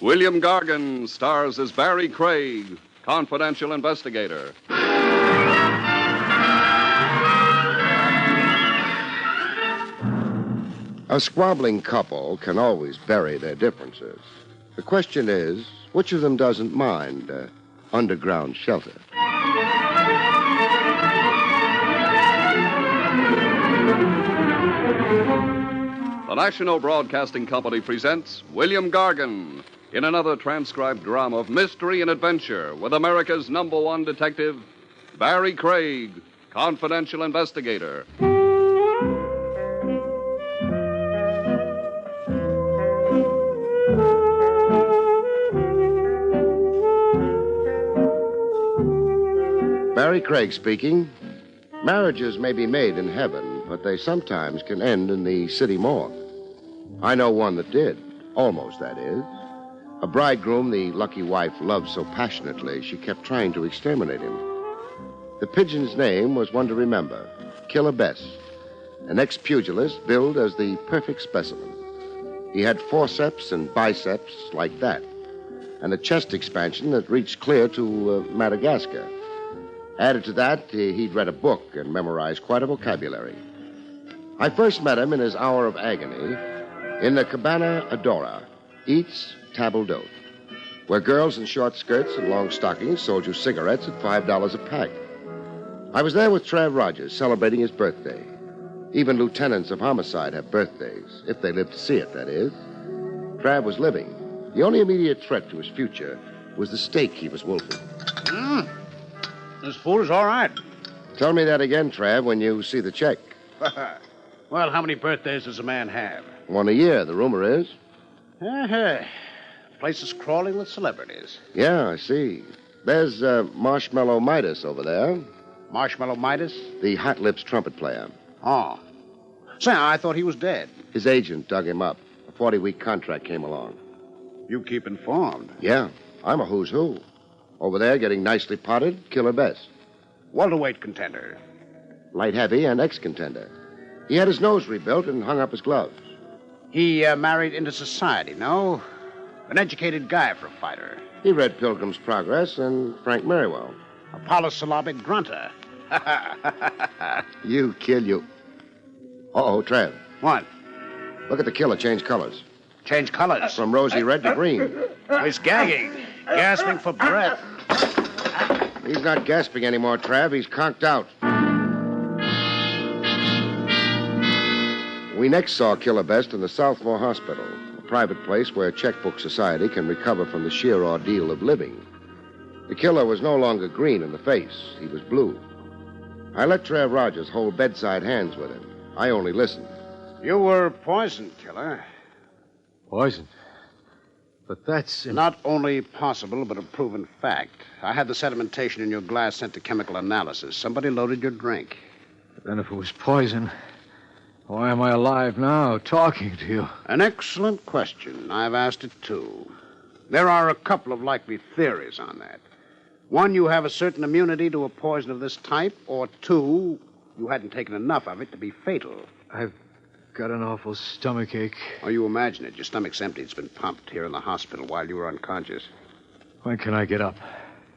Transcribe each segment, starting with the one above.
William Gargan stars as Barry Craig, confidential investigator. A squabbling couple can always bury their differences. The question is, which of them doesn't mind underground shelter? The National Broadcasting Company presents William Gargan in another transcribed drama of mystery and adventure with America's #1 detective, Barry Craig, confidential investigator. Barry Craig speaking. Marriages may be made in heaven, but they sometimes can end in the city morgue. I know one that did. Almost, that is. A bridegroom the lucky wife loved so passionately, she kept trying to exterminate him. The pigeon's name was one to remember, Killer Bess, an ex-pugilist billed as the perfect specimen. He had forceps and biceps like that, and a chest expansion that reached clear to Madagascar. Added to that, he'd read a book and memorized quite a vocabulary. I first met him in his hour of agony in the Cabana Adora, Eats Table d'Hote, where girls in short skirts and long stockings sold you cigarettes at $5 a pack. I was there with Trav Rogers celebrating his birthday. Even lieutenants of homicide have birthdays, if they live to see it, that is. Trav was living. The only immediate threat to his future was the steak he was wolfing. This food is all right. Tell me that again, Trav, when you see the check. Well, how many birthdays does a man have? One a year, the rumor is. The place is crawling with celebrities. Yeah, I see. There's Marshmallow Midas over there. Marshmallow Midas? The Hot Lips trumpet player. Oh. Say, I thought he was dead. His agent dug him up. A 40-week contract came along. You keep informed. Yeah, I'm a who's who. Over there, getting nicely potted, Killer Bess. Welterweight contender. Light heavy and ex-contender. He had his nose rebuilt and hung up his gloves. He married into society, no? An educated guy for a fighter. He read Pilgrim's Progress and Frank Merriwell. A polysyllabic grunter. You kill you. Uh-oh, Trav. What? Look at the killer change colors. Change colors? From rosy red to green. He's gagging. Gasping for breath. He's not gasping anymore, Trav. He's conked out. We next saw Killer Best in the Southmore Hospital, a private place where checkbook society can recover from the sheer ordeal of living. The killer was no longer green in the face. He was blue. I let Trav Rogers hold bedside hands with him. I only listened. You were poisoned, Killer. Poisoned? But that's... Not only possible, but a proven fact. I had the sedimentation in your glass sent to chemical analysis. Somebody loaded your drink. But then if it was poison, why am I alive now, talking to you? An excellent question. I've asked it, too. There are a couple of likely theories on that. One, you have a certain immunity to a poison of this type, or two, you hadn't taken enough of it to be fatal. I've got an awful stomachache. Oh, you imagine it. Your stomach's empty. It's been pumped here in the hospital while you were unconscious. When can I get up?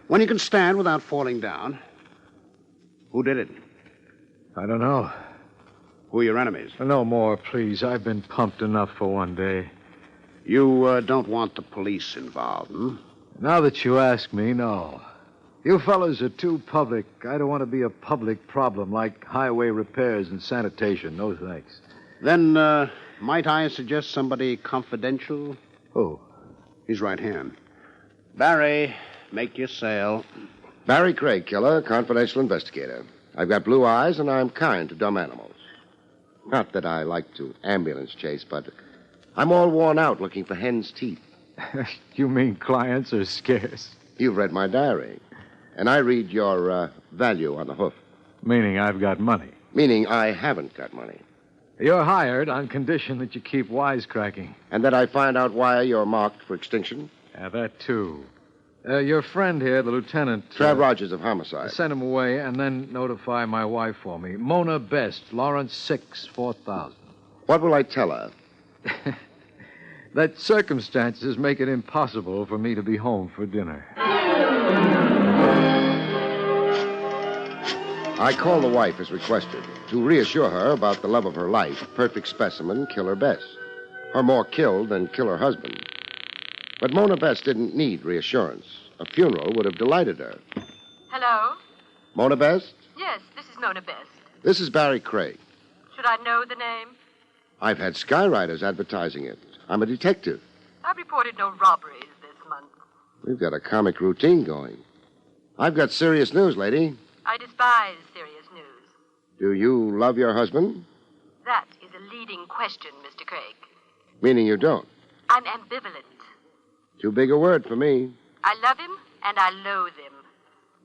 When you can stand without falling down. Who did it? I don't know. Who are your enemies? No more, please. I've been pumped enough for one day. You don't want the police involved, hmm? Now that you ask me, no. You fellas are too public. I don't want to be a public problem like highway repairs and sanitation. No thanks. Then, might I suggest somebody confidential? Who? His right hand. Barry, make your sale. Barry Craig, killer, confidential investigator. I've got blue eyes, and I'm kind to dumb animals. Not that I like to ambulance chase, but I'm all worn out looking for hen's teeth. You mean clients are scarce? You've read my diary, and I read your value on the hoof. Meaning I've got money. Meaning I haven't got money. You're hired on condition that you keep wisecracking. And that I find out why you're marked for extinction? Yeah, that too. Your friend here, the lieutenant... Trav Rogers of Homicide. Send him away and then notify my wife for me. Mona Best, Lawrence 6, 4000. What will I tell her? that circumstances make it impossible for me to be home for dinner. I called the wife as requested to reassure her about the love of her life, perfect specimen, Killer Bess. Her more killed than killer husband. But Mona Bess didn't need reassurance. A funeral would have delighted her. Hello? Mona Bess? Yes, this is Mona Best. This is Barry Craig. Should I know the name? I've had skywriters advertising it. I'm a detective. I've reported no robberies this month. We've got a comic routine going. I've got serious news, lady. I despise serious news. Do you love your husband? That is a leading question, Mr. Craig. Meaning you don't. I'm ambivalent. Too big a word for me. I love him and I loathe him.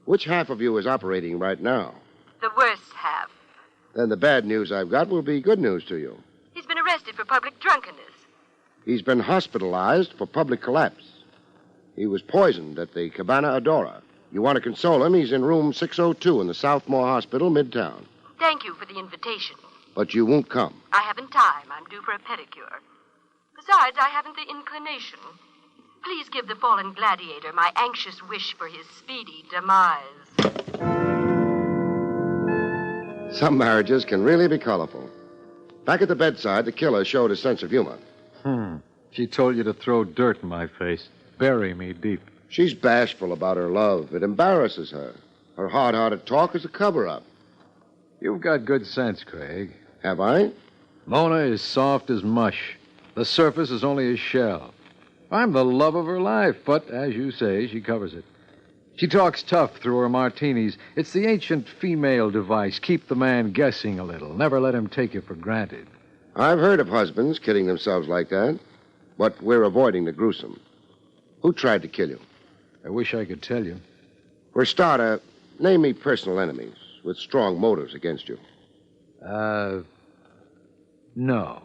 Which half of you is operating right now? The worst half. Then the bad news I've got will be good news to you. He's been arrested for public drunkenness. He's been hospitalized for public collapse. He was poisoned at the Cabana Adora. You want to console him, he's in room 602 in the Southmore Hospital, Midtown. Thank you for the invitation. But you won't come. I haven't time. I'm due for a pedicure. Besides, I haven't the inclination. Please give the fallen gladiator my anxious wish for his speedy demise. Some marriages can really be colorful. Back at the bedside, the killer showed a sense of humor. She told you to throw dirt in my face. Bury me deep. She's bashful about her love. It embarrasses her. Her hard-hearted talk is a cover-up. You've got good sense, Craig. Have I? Mona is soft as mush. The surface is only a shell. I'm the love of her life, but, as you say, she covers it. She talks tough through her martinis. It's the ancient female device. Keep the man guessing a little. Never let him take you for granted. I've heard of husbands kidding themselves like that, but we're avoiding the gruesome. Who tried to kill you? I wish I could tell you. For a starter, name me personal enemies with strong motives against you. No.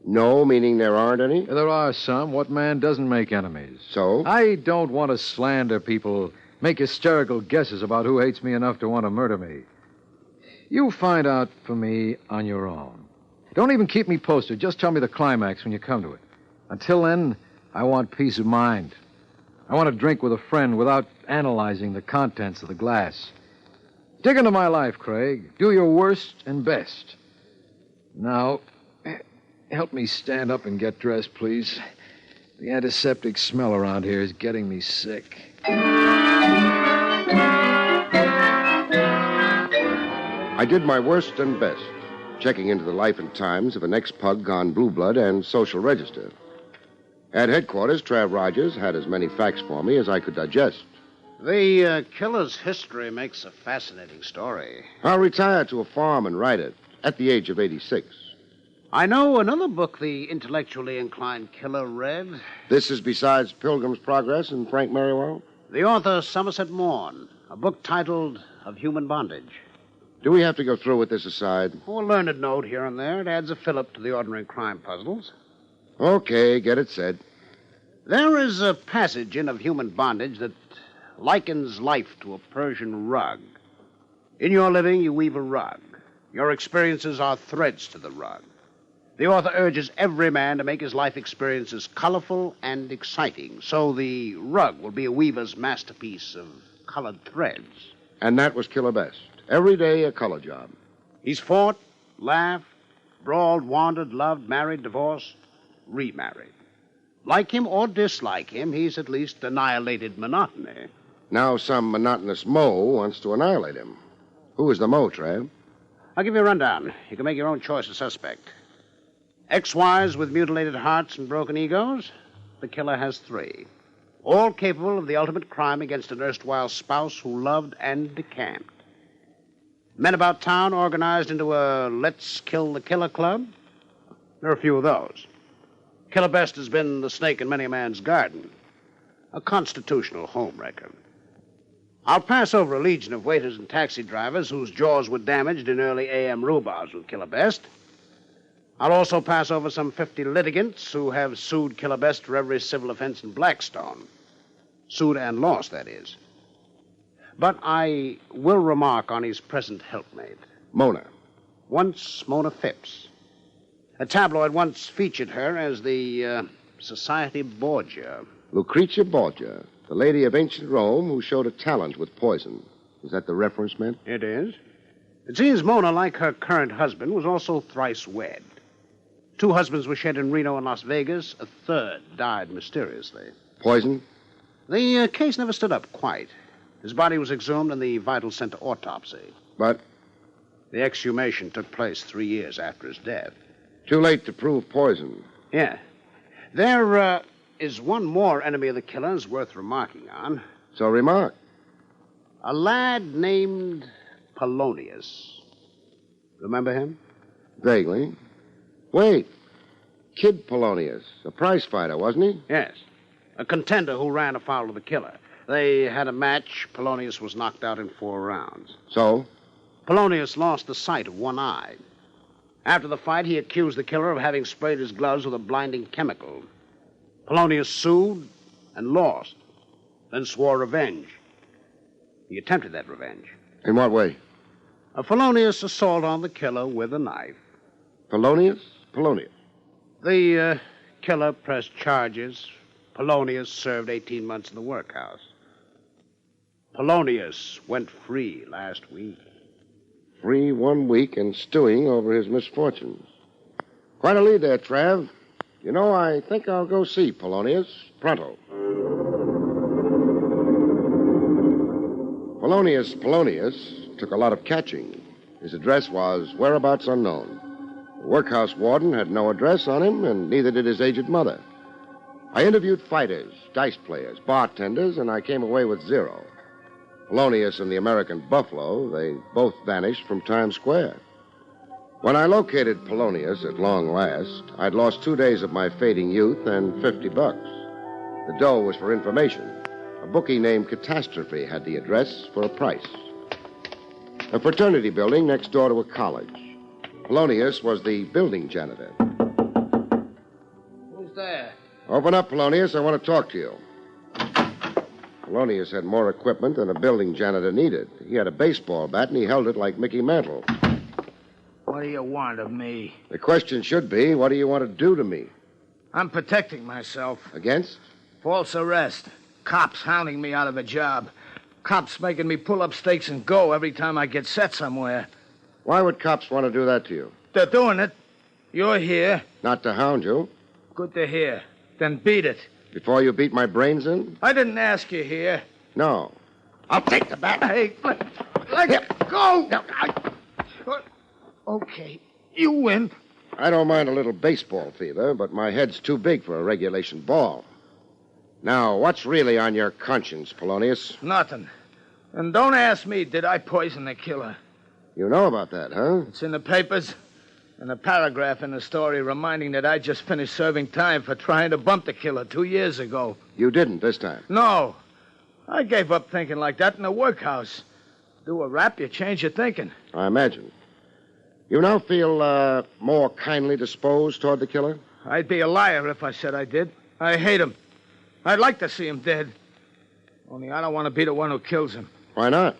No, meaning there aren't any? There are some. What man doesn't make enemies? So? I don't want to slander people, make hysterical guesses about who hates me enough to want to murder me. You find out for me on your own. Don't even keep me posted. Just tell me the climax when you come to it. Until then, I want peace of mind. I want to drink with a friend without analyzing the contents of the glass. Dig into my life, Craig. Do your worst and best. Now, help me stand up and get dressed, please. The antiseptic smell around here is getting me sick. I did my worst and best, checking into the life and times of an ex-pug gone blue blood and social register. At headquarters, Trav Rogers had as many facts for me as I could digest. The killer's history makes a fascinating story. I'll retire to a farm and write it at the age of 86. I know another book the intellectually inclined killer read. This is besides Pilgrim's Progress and Frank Merriwell? The author, Somerset Maugham, a book titled Of Human Bondage. Do we have to go through with this aside? Oh, a learned note here and there. It adds a fillip to the ordinary crime puzzles. Okay, get it said. There is a passage in Of Human Bondage that likens life to a Persian rug. In your living, you weave a rug. Your experiences are threads to the rug. The author urges every man to make his life experiences colorful and exciting, so the rug will be a weaver's masterpiece of colored threads. And that was Killer Best. Every day a color job. He's fought, laughed, brawled, wandered, loved, married, divorced, remarried. Like him or dislike him, he's at least annihilated monotony. Now some monotonous Mo wants to annihilate him. Who is the Mo, Trav? I'll give you a rundown. You can make your own choice of suspect. Ex-wives with mutilated hearts and broken egos? The killer has 3. All capable of the ultimate crime against an erstwhile spouse who loved and decamped. Men about town organized into a Let's Kill the Killer club? There are a few of those. Killer Best has been the snake in many a man's garden. A constitutional homewrecker. I'll pass over a legion of waiters and taxi drivers whose jaws were damaged in early A.M. rhubarbs with Killer Best. I'll also pass over some 50 litigants who have sued Killer Best for every civil offense in Blackstone. Sued and lost, that is. But I will remark on his present helpmate. Mona. Once Mona Phipps. A tabloid once featured her as the Society Borgia. Lucretia Borgia, the lady of ancient Rome who showed a talent with poison. Is that the reference meant? It is. It seems Mona, like her current husband, was also thrice wed. 2 husbands were shed in Reno and Las Vegas. A third died mysteriously. Poison? The case never stood up quite. His body was exhumed and the vitals sent to autopsy. But The exhumation took place 3 years after his death. too late to prove poison. Yeah. There is one more enemy of the killer's worth remarking on. So remark. A lad named Polonius. Remember him? Vaguely. Wait. Kid Polonius. A prize fighter, wasn't he? Yes. A contender who ran afoul of the killer. They had a match. Polonius was knocked out in 4 rounds. So? Polonius lost the sight of one eye. After the fight, he accused the killer of having sprayed his gloves with a blinding chemical. Polonius sued and lost, then swore revenge. He attempted that revenge. In what way? A felonious assault on the killer with a knife. Polonius? Polonius. The killer pressed charges. Polonius served 18 months in the workhouse. Polonius went free last week. Free 1 week and stewing over his misfortunes. Quite a lead there, Trav. You know, I think I'll go see Polonius pronto. Polonius took a lot of catching. His address was whereabouts unknown. The workhouse warden had no address on him, and neither did his aged mother. I interviewed fighters, dice players, bartenders, and I came away with 0. Polonius and the American Buffalo, they both vanished from Times Square. When I located Polonius at long last, I'd lost 2 days of my fading youth and $50. The dough was for information. A bookie named Catastrophe had the address for a price. A fraternity building next door to a college. Polonius was the building janitor. Who's there? Open up, Polonius. I want to talk to you. Polonius had more equipment than a building janitor needed. He had a baseball bat, and he held it like Mickey Mantle. What do you want of me? The question should be, what do you want to do to me? I'm protecting myself. Against? False arrest. Cops hounding me out of a job. Cops making me pull up stakes and go every time I get set somewhere. Why would cops want to do that to you? They're doing it. You're here. Not to hound you. Good to hear. Then beat it. Before you beat my brains in? I didn't ask you here. No. I'll take the bat. Hey, let go. No, Okay, you win. I don't mind a little baseball fever, but my head's too big for a regulation ball. Now, what's really on your conscience, Polonius? Nothing. And don't ask me, did I poison the killer? You know about that, huh? It's in the papers. And a paragraph in the story reminding that I just finished serving time for trying to bump the killer 2 years ago. You didn't this time. No. I gave up thinking like that in the workhouse. Do a rap, you change your thinking. I imagine. You now feel more kindly disposed toward the killer? I'd be a liar if I said I did. I hate him. I'd like to see him dead. Only I don't want to be the one who kills him. Why not?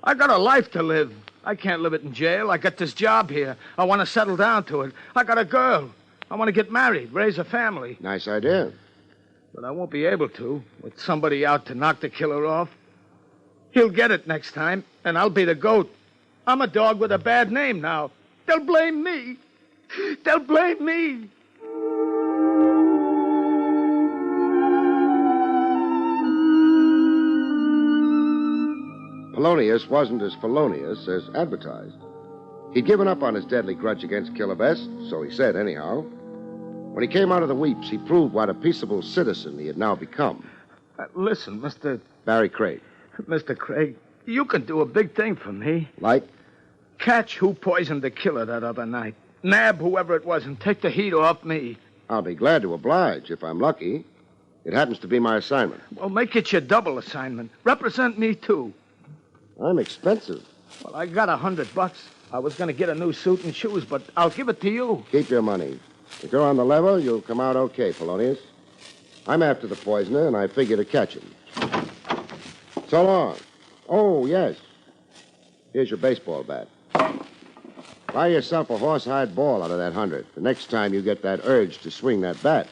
I got a life to live. I can't live it in jail. I got this job here. I want to settle down to it. I got a girl. I want to get married, raise a family. Nice idea. But I won't be able to with somebody out to knock the killer off. He'll get it next time, and I'll be the goat. I'm a dog with a bad name now. They'll blame me. They'll blame me. Polonius wasn't as felonious as advertised. He'd given up on his deadly grudge against Killer Best, so he said anyhow. When he came out of the weeps, he proved what a peaceable citizen he had now become. Listen, Mr. Barry Craig. Mr. Craig, you can do a big thing for me. Like? Catch who poisoned the killer that other night. Nab whoever it was and take the heat off me. I'll be glad to oblige if I'm lucky. It happens to be my assignment. Well, make it your double assignment. Represent me, too. I'm expensive. Well, I got $100. I was going to get a new suit and shoes, but I'll give it to you. Keep your money. If you're on the level, you'll come out okay, Polonius. I'm after the poisoner, and I figure to catch him. So long. Oh, yes. Here's your baseball bat. Buy yourself a horsehide ball out of that 100 the next time you get that urge to swing that bat.